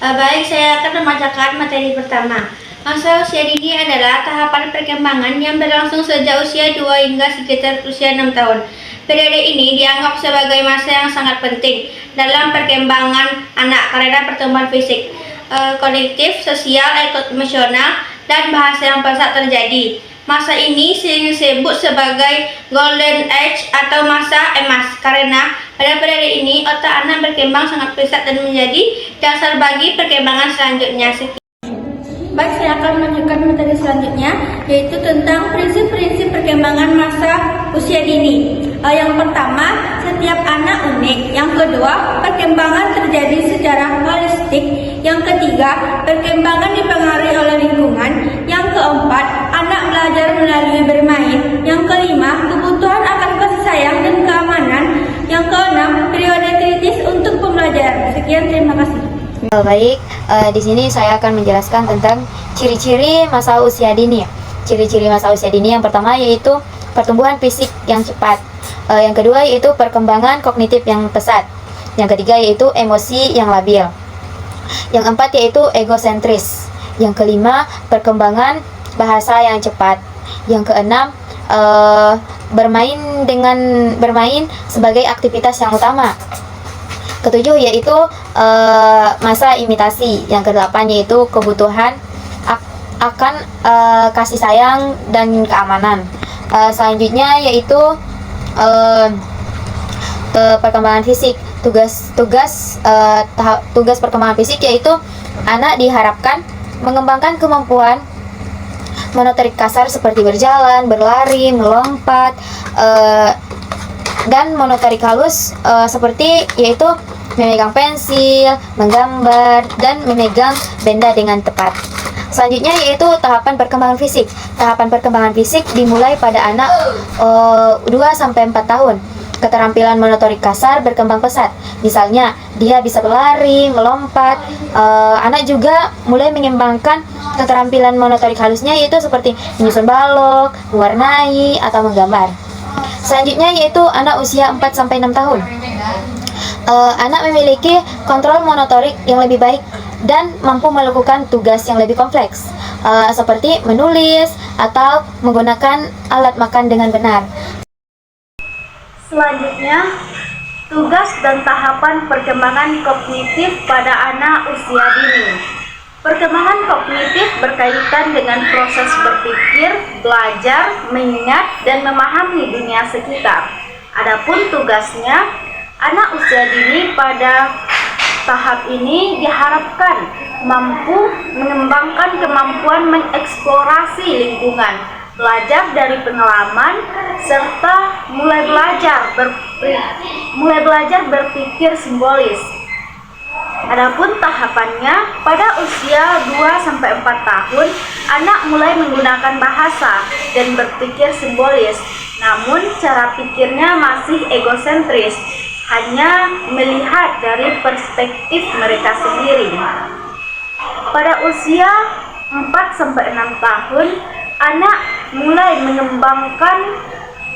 Baik, saya akan membacakan materi pertama. Masa usia dini adalah tahapan perkembangan yang berlangsung sejak usia 2 hingga sekitar usia 6 tahun. Periode ini dianggap sebagai masa yang sangat penting dalam perkembangan anak karena pertumbuhan fisik, kognitif, sosial, emosional, dan bahasa yang pesat terjadi. Masa ini sering disebut sebagai golden age atau masa emas karena pada periode ini otak anak berkembang sangat pesat dan menjadi dasar bagi perkembangan selanjutnya. Baik, saya akan melanjutkan materi selanjutnya, yaitu tentang prinsip-prinsip perkembangan masa usia dini. Yang pertama, setiap anak unik. Yang kedua, perkembangan terjadi secara holistik. Yang ketiga, perkembangan dipengaruhi oleh lingkungan. Yang keempat, anak belajar melalui bermain. Yang kelima, kebutuhan akan kasih sayang dan keamanan. Yang keenam, periode kritis untuk pembelajaran. Sekian, terima kasih. Baik, di sini saya akan menjelaskan tentang ciri-ciri masa usia dini. Ciri-ciri masa usia dini yang pertama yaitu pertumbuhan fisik yang cepat. Yang kedua yaitu perkembangan kognitif yang pesat. Yang ketiga yaitu emosi yang labil. Yang keempat yaitu egosentris. Yang kelima perkembangan bahasa yang cepat. Yang keenam bermain sebagai aktivitas yang utama. Ketujuh yaitu masa imitasi. Yang kedelapan yaitu kebutuhan akan kasih sayang dan keamanan. Selanjutnya yaitu perkembangan fisik. Tugas perkembangan fisik yaitu anak diharapkan mengembangkan kemampuan motorik kasar seperti berjalan, berlari, melompat, dan motorik halus seperti yaitu memegang pensil, menggambar, dan memegang benda dengan tepat. Selanjutnya yaitu tahapan perkembangan fisik. Tahapan perkembangan fisik dimulai pada anak 2-4 tahun. Keterampilan motorik kasar berkembang pesat. Misalnya, dia bisa berlari, melompat. Anak juga mulai mengembangkan keterampilan motorik halusnya yaitu seperti menyusun balok, mewarnai, atau menggambar. Selanjutnya yaitu anak usia 4-6 tahun. Anak memiliki kontrol motorik yang lebih baik dan mampu melakukan tugas yang lebih kompleks, seperti menulis atau menggunakan alat makan dengan benar. Selanjutnya, tugas dan tahapan perkembangan kognitif pada anak usia dini. Perkembangan kognitif berkaitan dengan proses berpikir, belajar, mengingat, dan memahami dunia sekitar. Adapun tugasnya, anak usia dini pada tahap ini diharapkan mampu mengembangkan kemampuan mengeksplorasi lingkungan, belajar dari pengalaman, serta mulai belajar berpikir simbolis. Adapun tahapannya, pada usia 2-4 tahun, anak mulai menggunakan bahasa dan berpikir simbolis. Namun, cara pikirnya masih egosentris, hanya melihat dari perspektif mereka sendiri. Pada usia 4-6 tahun, anak mulai mengembangkan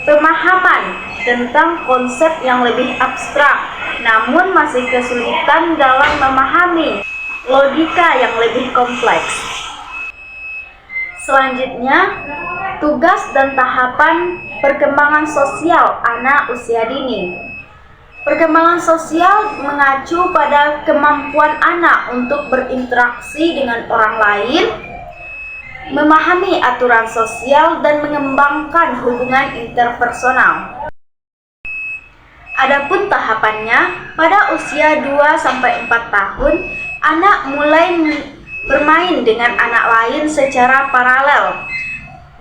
pemahaman tentang konsep yang lebih abstrak, namun masih kesulitan dalam memahami logika yang lebih kompleks. Selanjutnya, tugas dan tahapan perkembangan sosial anak usia dini. Perkembangan sosial mengacu pada kemampuan anak untuk berinteraksi dengan orang lain, memahami aturan sosial, dan mengembangkan hubungan interpersonal. Adapun tahapannya, pada usia 2-4 tahun, anak mulai bermain dengan anak lain secara paralel,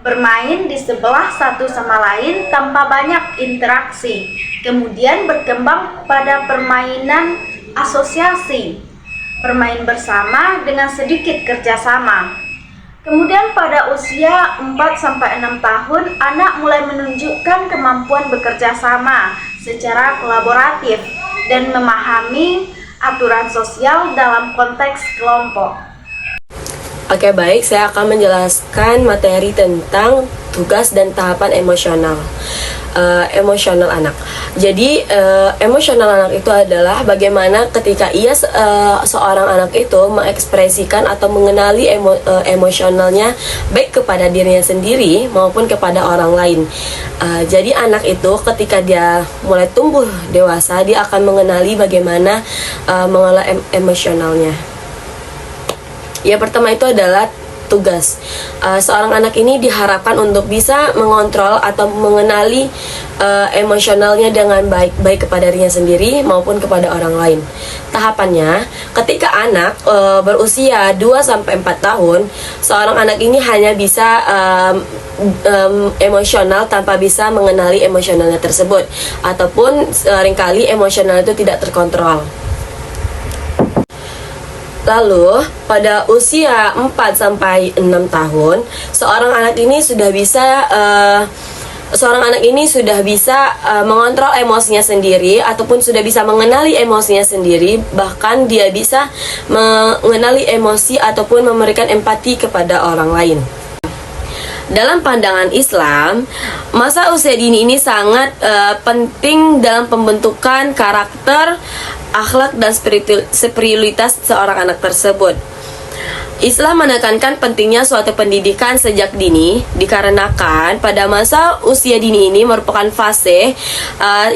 bermain di sebelah satu sama lain tanpa banyak interaksi, kemudian berkembang pada permainan asosiasi, bermain bersama dengan sedikit kerjasama. Kemudian pada usia 4-6 tahun, anak mulai menunjukkan kemampuan bekerja sama secara kolaboratif dan memahami aturan sosial dalam konteks kelompok. Oke, baik, saya akan menjelaskan materi tentang tugas dan tahapan emosional. emosional anak. Jadi emosional anak itu adalah bagaimana ketika seorang anak itu mengekspresikan atau mengenali emosionalnya baik kepada dirinya sendiri maupun kepada orang lain. Jadi anak itu ketika dia mulai tumbuh dewasa, dia akan mengenali bagaimana mengelola emosionalnya. Yang pertama itu adalah tugas. Seorang anak ini diharapkan untuk bisa mengontrol atau mengenali emosionalnya dengan baik kepada dirinya sendiri maupun kepada orang lain. Tahapannya, ketika anak berusia 2-4 tahun, seorang anak ini hanya bisa emosional tanpa bisa mengenali emosionalnya tersebut, ataupun seringkali emosional itu tidak terkontrol. Lalu, pada usia 4-6 tahun, seorang anak ini sudah bisa mengontrol emosinya sendiri ataupun sudah bisa mengenali emosinya sendiri, bahkan dia bisa mengenali emosi ataupun memberikan empati kepada orang lain. Dalam pandangan Islam, masa usia dini ini sangat penting dalam pembentukan karakter, akhlak, dan spiritualitas seorang anak tersebut. Islam menekankan pentingnya suatu pendidikan sejak dini dikarenakan pada masa usia dini ini merupakan fase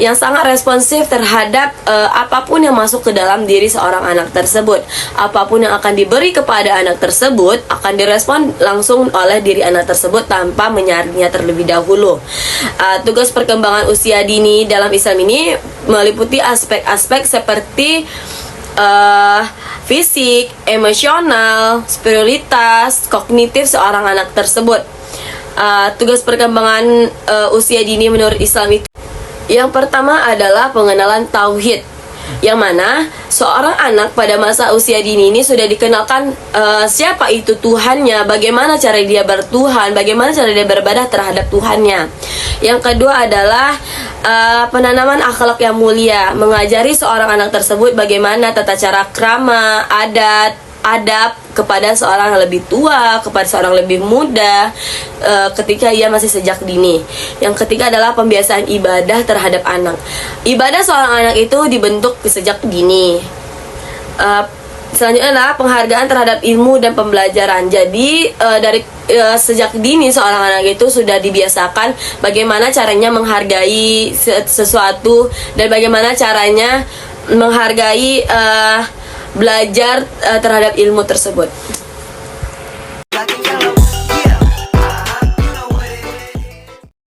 yang sangat responsif terhadap apapun yang masuk ke dalam diri seorang anak tersebut. Apapun yang akan diberi kepada anak tersebut akan direspon langsung oleh diri anak tersebut tanpa menyaringnya terlebih dahulu. Tugas perkembangan usia dini dalam Islam ini meliputi aspek-aspek seperti fisik, emosional, spiritualitas, kognitif seorang anak tersebut. Tugas perkembangan usia dini menurut Islam itu yang pertama adalah pengenalan tauhid, yang mana seorang anak pada masa usia dini ini sudah dikenalkan siapa itu Tuhannya, bagaimana cara dia bertuhan, bagaimana cara dia beribadah terhadap Tuhannya. Yang kedua adalah penanaman akhlak yang mulia, mengajari seorang anak tersebut bagaimana tata cara krama, adab kepada seorang yang lebih tua, kepada seorang yang lebih muda ketika ia masih sejak dini. Yang ketiga adalah pembiasaan ibadah terhadap anak. Ibadah seorang anak itu dibentuk sejak dini. Selanjutnya adalah penghargaan terhadap ilmu dan pembelajaran. Jadi dari sejak dini seorang anak itu sudah dibiasakan bagaimana caranya menghargai sesuatu dan bagaimana caranya menghargai belajar terhadap ilmu tersebut.